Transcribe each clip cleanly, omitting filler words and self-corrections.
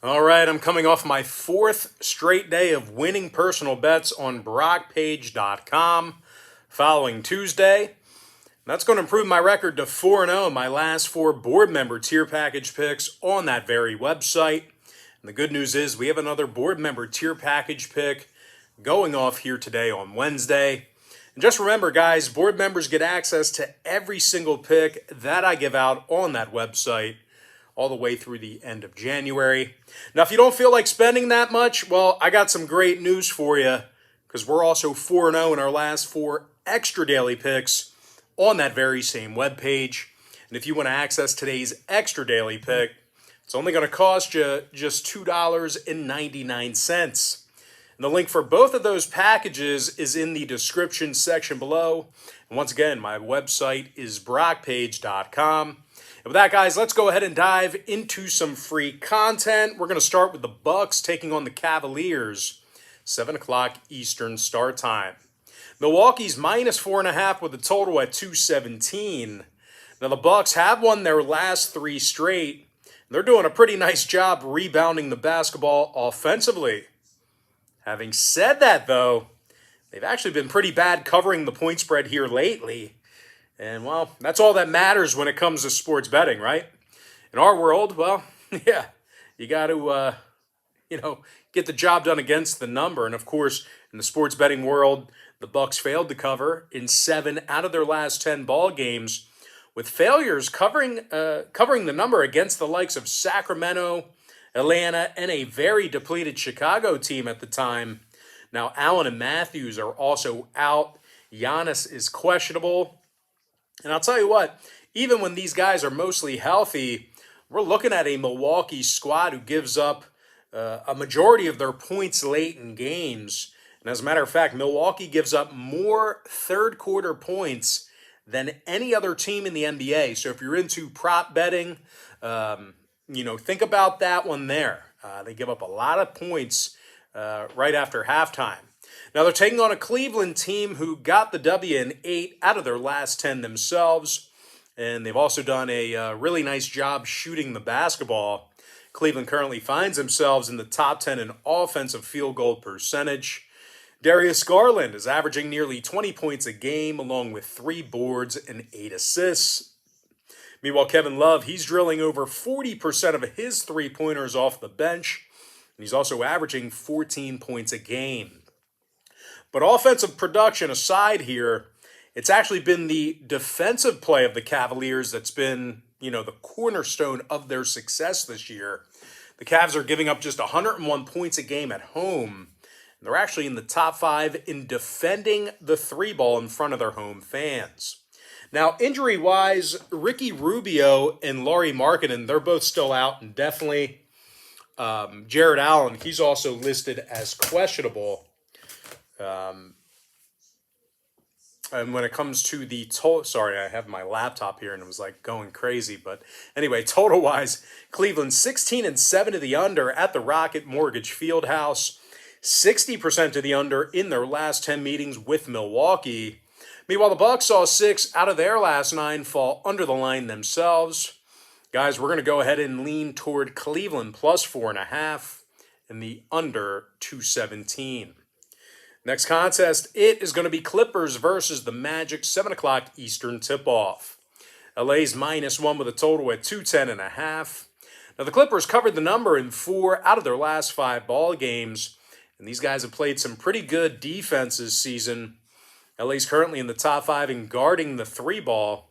All right, I'm coming off my fourth straight day of winning personal bets on BrockPage.com following Tuesday. That's going to improve my record to 4-0 in my last four board member tier package picks on that very website. And the good news is we have another board member tier package pick going off here today on Wednesday. And just remember, guys, board members get access to every single pick that I give out on that website all the way through the end of January. Now, if you don't feel like spending that much, well, I got some great news for you because we're also 4-0 in our last four extra daily picks on that very same webpage. And if you want to access today's extra daily pick, it's only going to cost you just $2.99. And the link for both of those packages is in the description section below. And once again, my website is brockpage.com. And with that, guys, let's go ahead and dive into some free content. We're going to start with the Bucks taking on the Cavaliers, 7 o'clock Eastern start time. Milwaukee's minus 4.5 with a total at 217. Now, the Bucks have won their last three straight. They're doing a pretty nice job rebounding the basketball offensively. Having said that, though, they've actually been pretty bad covering the point spread here lately. And, well, that's all that matters when it comes to sports betting, right? In our world, well, yeah, you got to, get the job done against the number. And, of course, in the sports betting world, the Bucks failed to cover in 7 out of their last 10 ball games, with failures covering the number against the likes of Sacramento, Atlanta, and a very depleted Chicago team at the time. Now, Allen and Matthews are also out. Giannis is questionable. And I'll tell you what, even when these guys are mostly healthy, we're looking at a Milwaukee squad who gives up a majority of their points late in games. And as a matter of fact, Milwaukee gives up more third quarter points than any other team in the NBA. So if you're into prop betting, think about that one there. They give up a lot of points right after halftime. Now they're taking on a Cleveland team who got the W in 8 out of their last 10 themselves. And they've also done a really nice job shooting the basketball. Cleveland currently finds themselves in the top 10 in offensive field goal percentage. Darius Garland is averaging nearly 20 points a game, along with 3 boards and 8 assists. Meanwhile, Kevin Love, he's drilling over 40% of his three-pointers off the bench, and he's also averaging 14 points a game. But offensive production aside here, it's actually been the defensive play of the Cavaliers that's been, the cornerstone of their success this year. The Cavs are giving up just 101 points a game at home. They're actually in the top 5 in defending the three ball in front of their home fans. Now, injury-wise, Ricky Rubio and Lauri Markkanen, they're both still out indefinitely. Jared Allen, he's also listed as questionable. And when it comes to the total, sorry, I have my laptop here and it was like going crazy. But anyway, total-wise, Cleveland 16-7 to the under at the Rocket Mortgage Fieldhouse. 60% to the under in their last 10 meetings with Milwaukee. Meanwhile, the Bucks saw 6 out of their last 9 fall under the line themselves. Guys, we're going to go ahead and lean toward Cleveland plus 4.5 and the under 217. Next contest, it is going to be Clippers versus the Magic, 7 o'clock Eastern tip-off. LA's -1 with a total at 210.5. Now, the Clippers covered the number in 4 out of their last 5 ball games. And these guys have played some pretty good defense this season. LA's currently in the top 5 in guarding the three ball.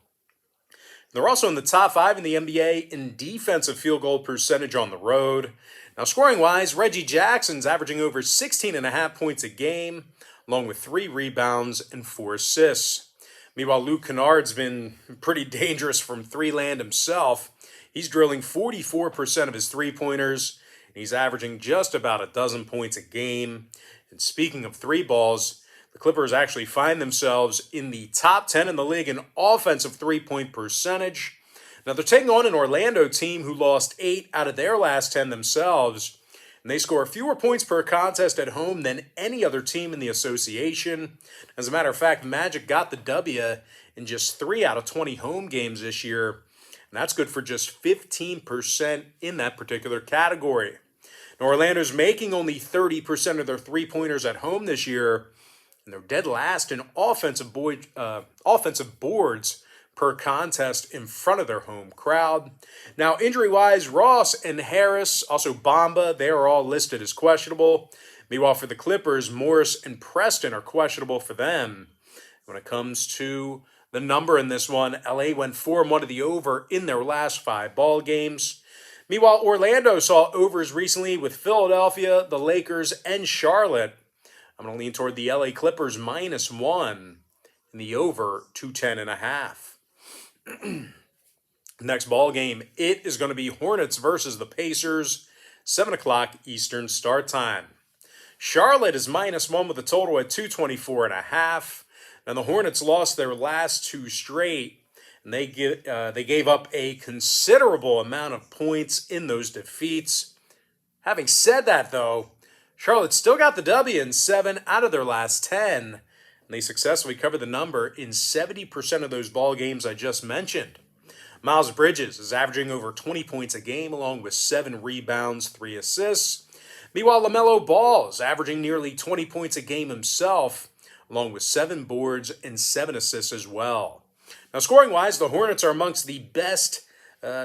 They're also in the top 5 in the NBA in defensive field goal percentage on the road. Now, scoring-wise, Reggie Jackson's averaging over 16.5 points a game, along with 3 rebounds and 4 assists. Meanwhile, Luke Kennard's been pretty dangerous from three land himself. He's drilling 44% of his three-pointers. He's averaging just about a dozen points a game. And speaking of three balls, the Clippers actually find themselves in the top 10 in the league in offensive three-point percentage. Now, they're taking on an Orlando team who lost 8 out of their last 10 themselves. And they score fewer points per contest at home than any other team in the association. As a matter of fact, the Magic got the W in just 3 out of 20 home games this year. And that's good for just 15% in that particular category. Now, Orlando's making only 30% of their three-pointers at home this year, and they're dead last in offensive boards per contest in front of their home crowd. Now, injury-wise, Ross and Harris, also Bamba, they are all listed as questionable. Meanwhile, for the Clippers, Morris and Preston are questionable for them. When it comes to the number in this one, LA went 4-1 to the over in their last 5 ball games. Meanwhile, Orlando saw overs recently with Philadelphia, the Lakers, and Charlotte. I'm going to lean toward the LA Clippers -1 in the over 210.5. Next ball game, it is going to be Hornets versus the Pacers, 7 o'clock Eastern start time. Charlotte is -1 with a total at 224.5. And the Hornets lost their last 2 straight, and they gave up a considerable amount of points in those defeats. Having said that, though, Charlotte still got the W in 7 out of their last 10, and they successfully covered the number in 70% of those ball games I just mentioned. Miles Bridges is averaging over 20 points a game, along with 7 rebounds, 3 assists. Meanwhile, LaMelo Ball is averaging nearly 20 points a game himself, along with 7 boards and 7 assists as well. Now, scoring-wise, the Hornets are amongst the best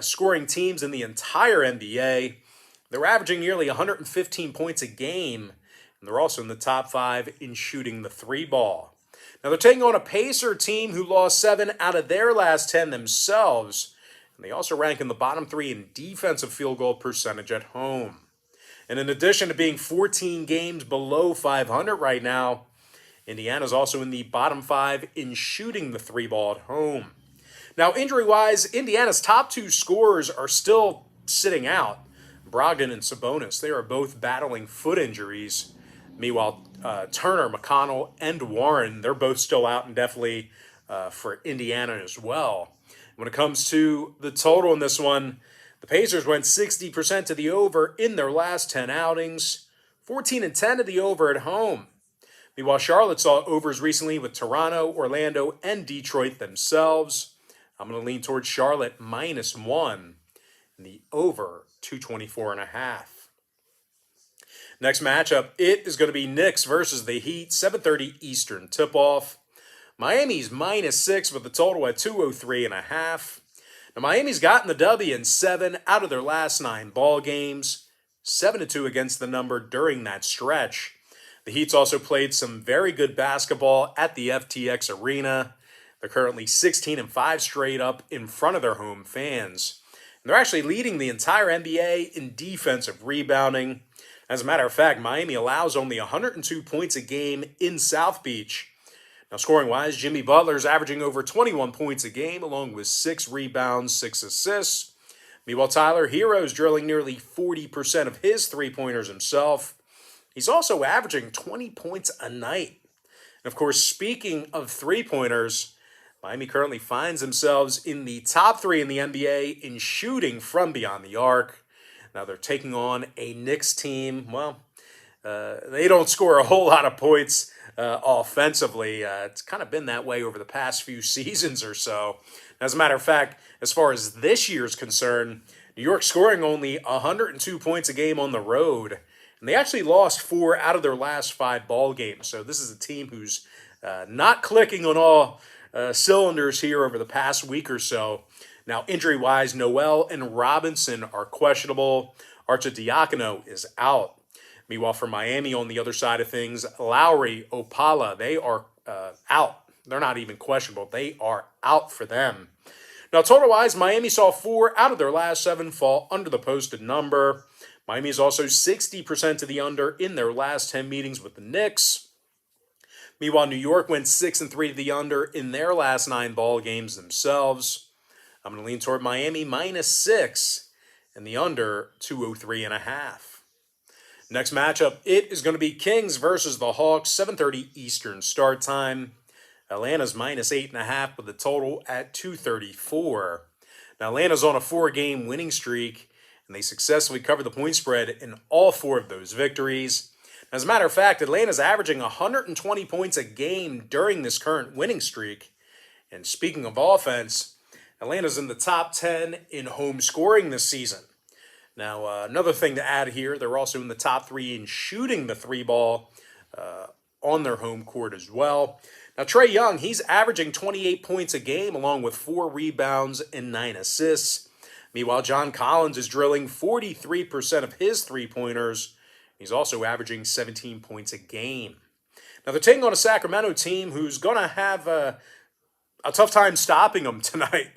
scoring teams in the entire NBA. They're averaging nearly 115 points a game, and they're also in the top 5 in shooting the 3-ball. Now, they're taking on a Pacer team who lost 7 out of their last 10 themselves, and they also rank in the bottom 3 in defensive field goal percentage at home. And in addition to being 14 games below 500 right now, Indiana's also in the bottom 5 in shooting the 3-ball at home. Now, injury-wise, Indiana's top 2 scorers are still sitting out. Brogdon and Sabonis, they are both battling foot injuries. Meanwhile, Turner, McConnell, and Warren, they're both still out indefinitely for Indiana as well. When it comes to the total in this one, the Pacers went 60% to the over in their last 10 outings, 14-10 to the over at home. Meanwhile, Charlotte saw overs recently with Toronto, Orlando, and Detroit themselves. I'm going to lean towards Charlotte -1 and the over 224.5. Next matchup, it is going to be Knicks versus the Heat, 7:30 Eastern tip-off. Miami's -6 with a total at 203.5. Now, Miami's gotten the W in 7 out of their last 9 ball games, 7-2 against the number during that stretch. The Heat's also played some very good basketball at the FTX Arena. They're currently 16-5 straight up in front of their home fans. And they're actually leading the entire NBA in defensive rebounding. As a matter of fact, Miami allows only 102 points a game in South Beach. Now, scoring-wise, Jimmy Butler's averaging over 21 points a game, along with 6 rebounds, 6 assists. Meanwhile, Tyler Hero's drilling nearly 40% of his three-pointers himself. He's also averaging 20 points a night. And of course, speaking of three-pointers, Miami currently finds themselves in the top 3 in the NBA in shooting from beyond the arc. Now they're taking on a Knicks team. Well, they don't score a whole lot of points offensively. It's kind of been that way over the past few seasons or so. As a matter of fact, as far as this year's concerned, New York scoring only 102 points a game on the road. And they actually lost 4 out of their last 5 ball games. So this is a team who's not clicking on all cylinders here over the past week or so. Now, injury-wise, Noel and Robinson are questionable. Arcidiacono is out. Meanwhile, for Miami on the other side of things, Lowry, Opala, they are out. They're not even questionable. They are out for them. Now, total-wise, Miami saw 4 out of their last 7 fall under the posted number. Miami is also 60% to the under in their last 10 meetings with the Knicks. Meanwhile, New York went 6-3 to the under in their last 9 ball games themselves. I'm going to lean toward Miami -6 and the under 203.5. Next matchup, it is going to be Kings versus the Hawks, 7:30 Eastern start time. Atlanta's -8.5 with the total at 234. Now, Atlanta's on a 4-game winning streak, and they successfully covered the point spread in all 4 of those victories. As a matter of fact, Atlanta's averaging 120 points a game during this current winning streak. And speaking of offense, Atlanta's in the top 10 in home scoring this season. Now, another thing to add here, they're also in the top 3 in shooting the 3 ball on their home court as well. Now, Trae Young, he's averaging 28 points a game along with 4 rebounds and 9 assists. Meanwhile, John Collins is drilling 43% of his three-pointers. He's also averaging 17 points a game. Now, they're taking on a Sacramento team who's going to have a tough time stopping them tonight.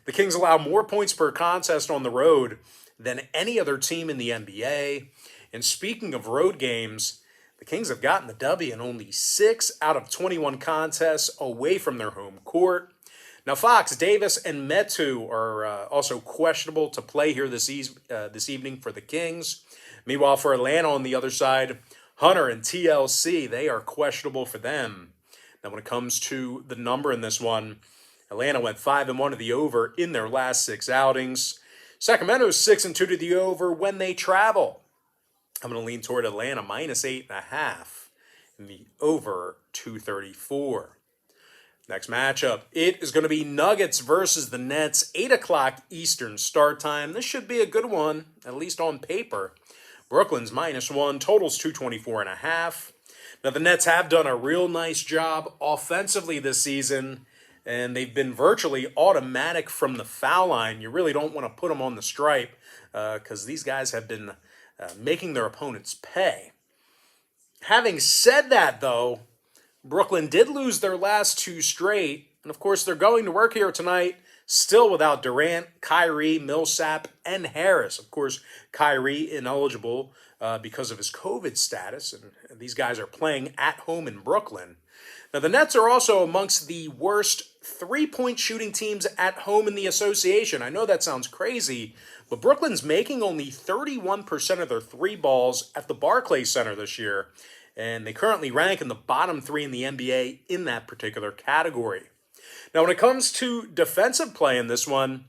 The Kings allow more points per contest on the road than any other team in the NBA. And speaking of road games, the Kings have gotten the W in only 6 out of 21 contests away from their home court. Now, Fox, Davis, and Metu are also questionable to play here this evening for the Kings. Meanwhile, for Atlanta on the other side, Hunter and TLC, they are questionable for them. Now, when it comes to the number in this one, Atlanta went 5-1 to the over in their last 6 outings. Sacramento is 6-2 to the over when they travel. I'm going to lean toward Atlanta -8.5 in the over 234. Next matchup, it is going to be Nuggets versus the Nets, 8 o'clock Eastern start time. This should be a good one, at least on paper. Brooklyn's -1, totals 224.5. Now, the Nets have done a real nice job offensively this season, and they've been virtually automatic from the foul line. You really don't want to put them on the stripe because these guys have been making their opponents pay. Having said that, though, Brooklyn did lose their last 2 straight, and of course they're going to work here tonight, still without Durant, Kyrie, Millsap, and Harris. Of course, Kyrie ineligible because of his COVID status, and these guys are playing at home in Brooklyn. Now, the Nets are also amongst the worst three-point shooting teams at home in the association. I know that sounds crazy, but Brooklyn's making only 31% of their 3 balls at the Barclays Center this year, and they currently rank in the bottom 3 in the NBA in that particular category. Now, when it comes to defensive play in this one,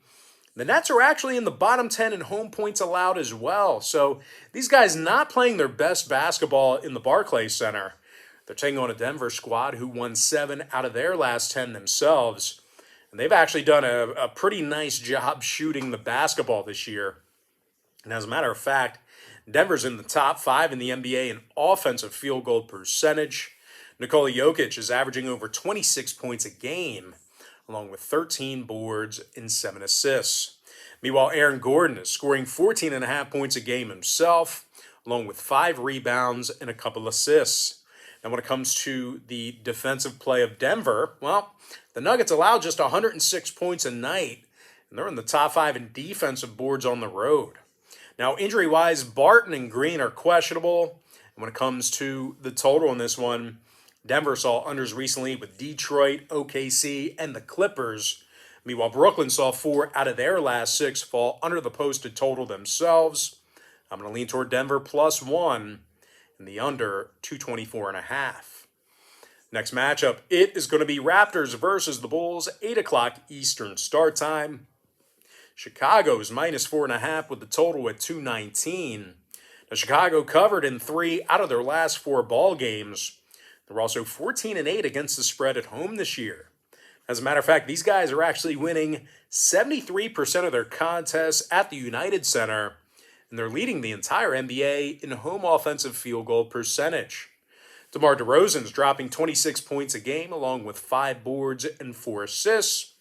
the Nets are actually in the bottom 10 in home points allowed as well. So these guys not playing their best basketball in the Barclays Center. They're taking on a Denver squad who won 7 out of their last 10 themselves. And they've actually done a pretty nice job shooting the basketball this year. And as a matter of fact, Denver's in the top 5 in the NBA in offensive field goal percentage. Nikola Jokic is averaging over 26 points a game, along with 13 boards and 7 assists. Meanwhile, Aaron Gordon is scoring 14.5 points a game himself, along with 5 rebounds and a couple assists. And when it comes to the defensive play of Denver, well, the Nuggets allow just 106 points a night, and they're in the top 5 in defensive boards on the road. Now, injury-wise, Barton and Green are questionable. And when it comes to the total in this one, Denver saw unders recently with Detroit, OKC, and the Clippers. Meanwhile, Brooklyn saw 4 out of their last 6 fall under the posted total themselves. I'm going to lean toward Denver +1 in the under 224.5. Next matchup, it is going to be Raptors versus the Bulls, 8 o'clock Eastern start time. Chicago is -4.5 with the total at 219. Now, Chicago covered in 3 out of their last 4 ball games. They're also 14-8 against the spread at home this year. As a matter of fact, these guys are actually winning 73% of their contests at the United Center, and they're leading the entire NBA in home offensive field goal percentage. DeMar DeRozan's dropping 26 points a game, along with 5 boards and 4 assists.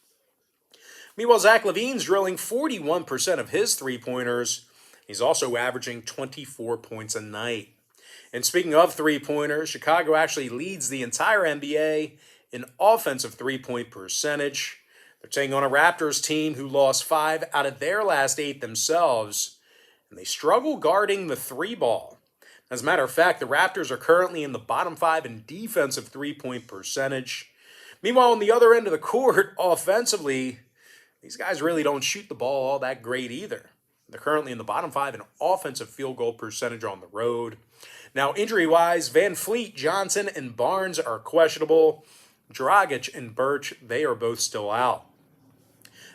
Meanwhile, Zach LaVine's drilling 41% of his three-pointers. He's also averaging 24 points a night. And speaking of three-pointers, Chicago actually leads the entire NBA in offensive three-point percentage. They're taking on a Raptors team who lost 5 out of their last 8 themselves, and they struggle guarding the 3-ball. As a matter of fact, the Raptors are currently in the bottom 5 in defensive three-point percentage. Meanwhile, on the other end of the court, offensively, these guys really don't shoot the ball all that great either. They're currently in the bottom 5 in offensive field goal percentage on the road. Now, injury-wise, Van Fleet, Johnson, and Barnes are questionable. Dragic and Birch, they are both still out.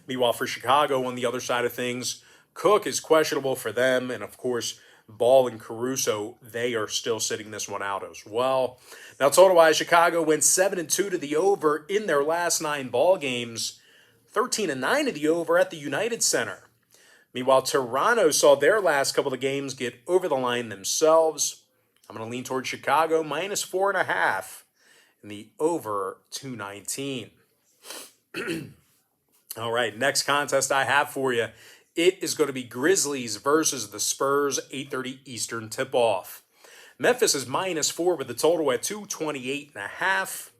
Meanwhile, for Chicago, on the other side of things, Cook is questionable for them, and of course, Ball and Caruso, they are still sitting this one out as well. Now, total-wise, Chicago went 7-2 to the over in their last 9 ball games, 13-9 to the over at the United Center. Meanwhile, Toronto saw their last couple of games get over the line themselves. I'm going to lean towards Chicago minus 4.5 in the over 219. All right, next contest I have for you. It is going to be Grizzlies versus the Spurs, 8:30 Eastern tip-off. Memphis is minus 4 with the total at 228.5.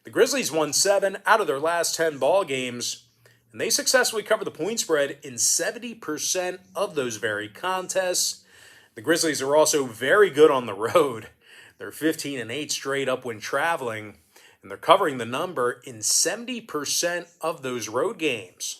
The Grizzlies won 7 out of their last 10 ball games, and they successfully covered the point spread in 70% of those very contests. The Grizzlies are also very good on the road. They're 15-8 straight up when traveling, and they're covering the number in 70% of those road games.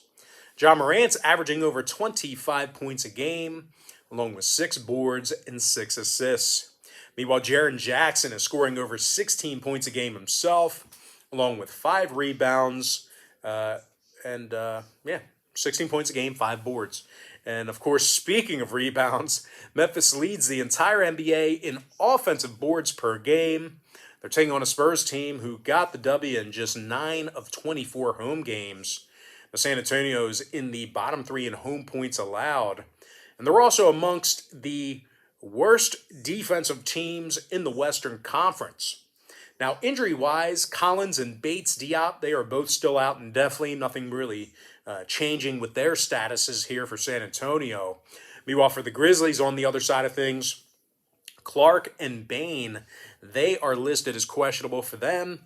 Ja Morant's averaging over 25 points a game, along with 6 boards and 6 assists. Meanwhile, Jaren Jackson is scoring over 16 points a game himself, along with 5 rebounds, 16 points a game, 5 boards. And of course, speaking of rebounds, Memphis leads the entire NBA in offensive boards per game. They're taking on a Spurs team who got the W in just 9 of 24 home games. The San Antonio's in the bottom 3 in home points allowed. And they're also amongst the worst defensive teams in the Western Conference. Now, injury-wise, Collins and Bates-Diop, they are both still out indefinitely. Nothing really changing with their statuses here for San Antonio. Meanwhile, for the Grizzlies on the other side of things, Clark and Bane, they are listed as questionable for them.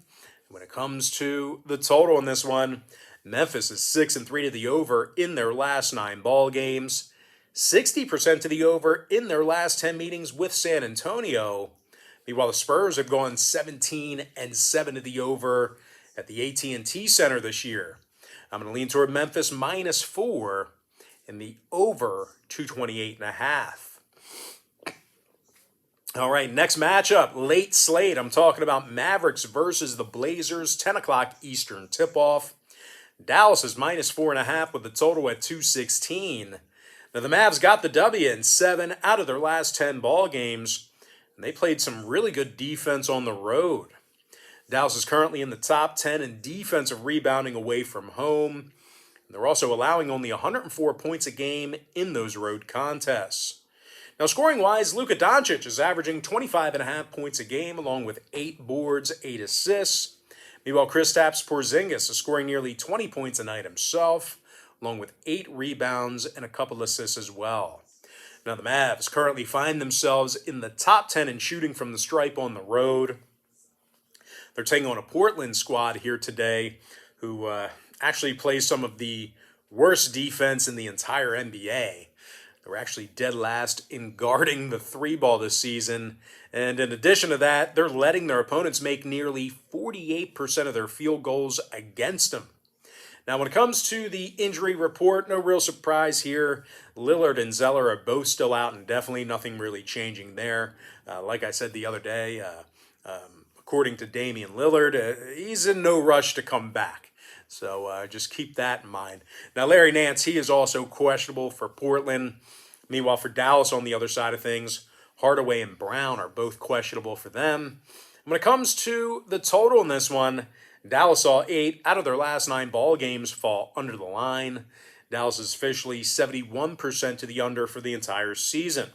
When it comes to the total in this one, Memphis is 6-3 to the over in their last 9 ball games, 60% to the over in their last 10 meetings with San Antonio. Meanwhile, the Spurs have gone 17-7 to the over at the AT&T Center this year. I'm going to lean toward Memphis minus 4 in the over 228.5. All right, next matchup, late slate. I'm talking about Mavericks versus the Blazers, 10 o'clock Eastern tip-off. Dallas is minus 4.5 with the total at 216. Now, the Mavs got the W in 7 out of their last 10 ball games, and they played some really good defense on the road. Dallas is currently in the top 10 in defensive rebounding away from home. They're also allowing only 104 points a game in those road contests. Now, scoring-wise, Luka Doncic is averaging 25.5 points a game, along with 8 boards, 8 assists. Meanwhile, Kristaps Porzingis is scoring nearly 20 points a night himself, along with 8 rebounds and a couple assists as well. Now, the Mavs currently find themselves in the top 10 in shooting from the stripe on the road. They're taking on a Portland squad here today who actually plays some of the worst defense in the entire NBA. They're actually dead last in guarding the 3-ball this season. And in addition to that, they're letting their opponents make nearly 48% of their field goals against them. Now, when it comes to the injury report, no real surprise here. Lillard and Zeller are both still out, and definitely nothing really changing there. Like I said the other day, according to Damian Lillard, he's in no rush to come back. So just keep that in mind. Now, Larry Nance, he is also questionable for Portland. Meanwhile, for Dallas on the other side of things, Hardaway and Brown are both questionable for them. When it comes to the total in this one, Dallas saw 8 out of their last 9 ball games fall under the line. Dallas is officially 71% to the under for the entire season.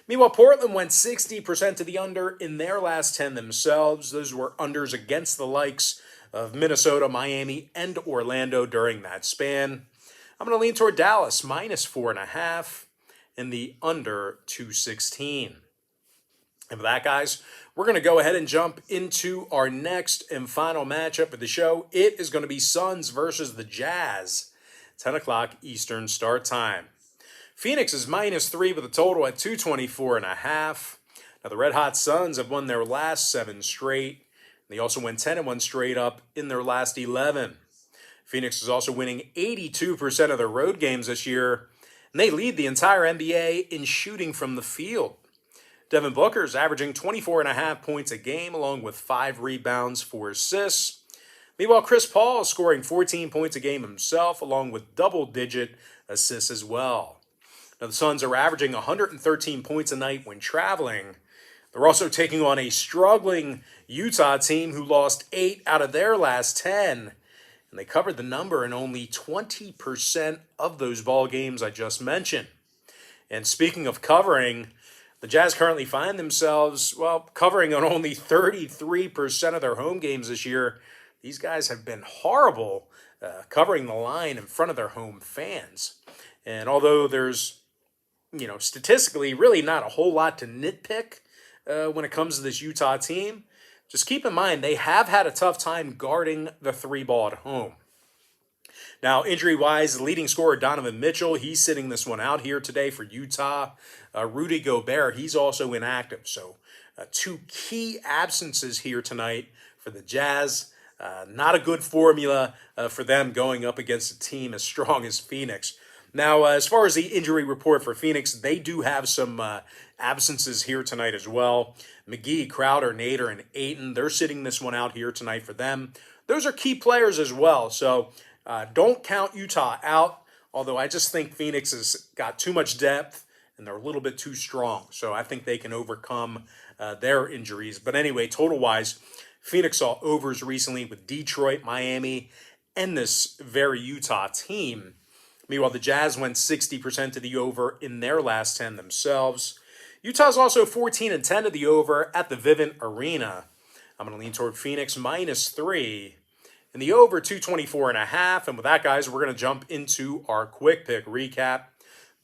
Meanwhile, Portland went 60% to the under in their last 10 themselves. Those were unders against the likes of Minnesota, Miami, and Orlando during that span. I'm going to lean toward Dallas, minus 4.5 in the under 216. And for that, guys, we're going to go ahead and jump into our next and final matchup of the show. It is going to be Suns versus the Jazz, 10 o'clock Eastern start time. Phoenix is minus 3 with a total at 224.5. Now, the Red Hot Suns have won their last 7 straight. They also went 10-1 straight up in their last 11. Phoenix is also winning 82% of their road games this year, and they lead the entire NBA in shooting from the field. Devin Booker is averaging 24.5 points a game, along with 5 rebounds, 4 assists. Meanwhile, Chris Paul is scoring 14 points a game himself, along with double-digit assists as well. Now, the Suns are averaging 113 points a night when traveling. They're also taking on a struggling Utah team who lost 8 out of their last 10. And And they covered the number in only 20% of those ball games I just mentioned. And speaking of covering, the Jazz currently find themselves, well, covering on only 33% of their home games this year. These guys have been horrible covering the line in front of their home fans. And although there's, statistically really not a whole lot to nitpick when it comes to this Utah team, just keep in mind they have had a tough time guarding the three ball at home. Now, injury-wise, the leading scorer, Donovan Mitchell, he's sitting this one out here today for Utah. Rudy Gobert, he's also inactive. So two key absences here tonight for the Jazz. Not a good formula for them going up against a team as strong as Phoenix. Now, as far as the injury report for Phoenix, they do have some absences here tonight as well. McGee, Crowder, Nader, and Ayton, they're sitting this one out here tonight for them. Those are key players as well, so don't count Utah out, although I just think Phoenix has got too much depth and they're a little bit too strong, so I think they can overcome their injuries. But anyway, total-wise, Phoenix saw overs recently with Detroit, Miami, and this very Utah team. Meanwhile, the Jazz went 60% to the over in their last 10 themselves. Utah's also 14-10 to the over at the Vivint Arena. I'm going to lean toward Phoenix -3. And the over 224.5. And with that, guys, we're going to jump into our quick pick recap.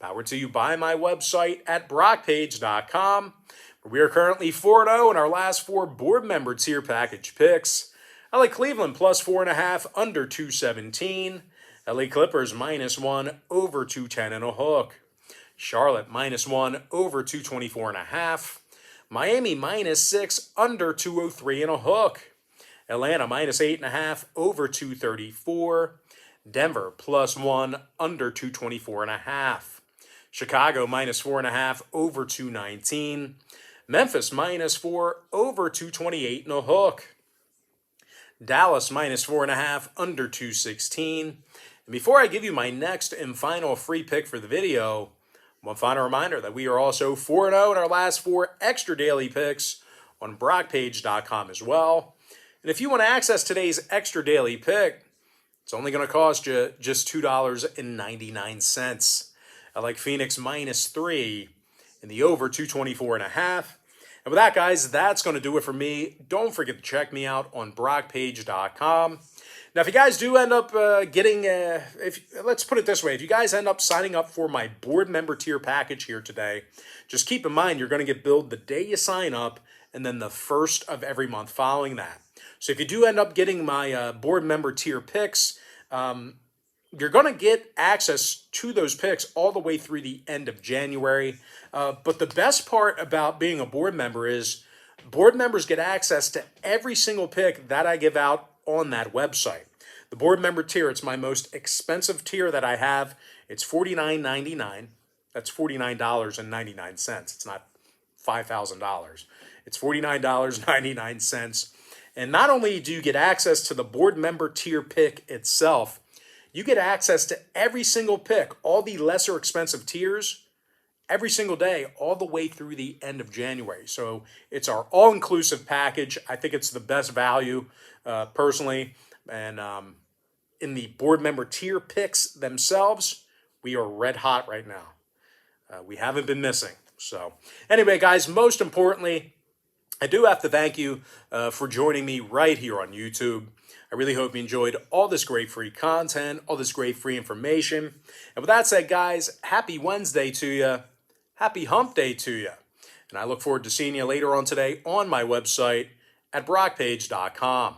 Powered to you by my website at brockpage.com. We are currently 4-0 in our last 4 board member tier package picks. I like Cleveland +4.5, under 217. LA Clippers -1, over 210 and a hook. Charlotte -1, over 224.5. Miami -6, under 203 and a hook. Atlanta -8.5, over 234. Denver +1, under 224.5. Chicago -4.5, over 219. Memphis -4, over 228 and a hook. Dallas -4.5, under 216. And before I give you my next and final free pick for the video, one final reminder that we are also 4-0 in our last 4 extra daily picks on brockpage.com as well. And if you want to access today's extra daily pick, it's only going to cost you just $2.99. I like Phoenix -3 and the over 224.5. And with that, guys, that's going to do it for me. Don't forget to check me out on brockpage.com. Now, if you guys do end up let's put it this way, if you guys end up signing up for my board member tier package here today, just keep in mind you're going to get billed the day you sign up and then the first of every month following that. So if you do end up getting my board member tier picks, you're going to get access to those picks all the way through the end of January. But the best part about being a board member is board members get access to every single pick that I give out on that website. The board member tier, it's my most expensive tier that I have. It's $49.99. That's $49.99. It's not $5,000. It's $49.99. And not only do you get access to the board member tier pick itself, you get access to every single pick, all the lesser expensive tiers, every single day, all the way through the end of January. So it's our all-inclusive package. I think it's the best value, personally. And in the board member tier picks themselves, we are red hot right now. We haven't been missing. So anyway, guys, most importantly, I do have to thank you for joining me right here on YouTube. I really hope you enjoyed all this great free content, all this great free information. And with that said, guys, happy Wednesday to you. Happy hump day to you. And I look forward to seeing you later on today on my website at brockpage.com.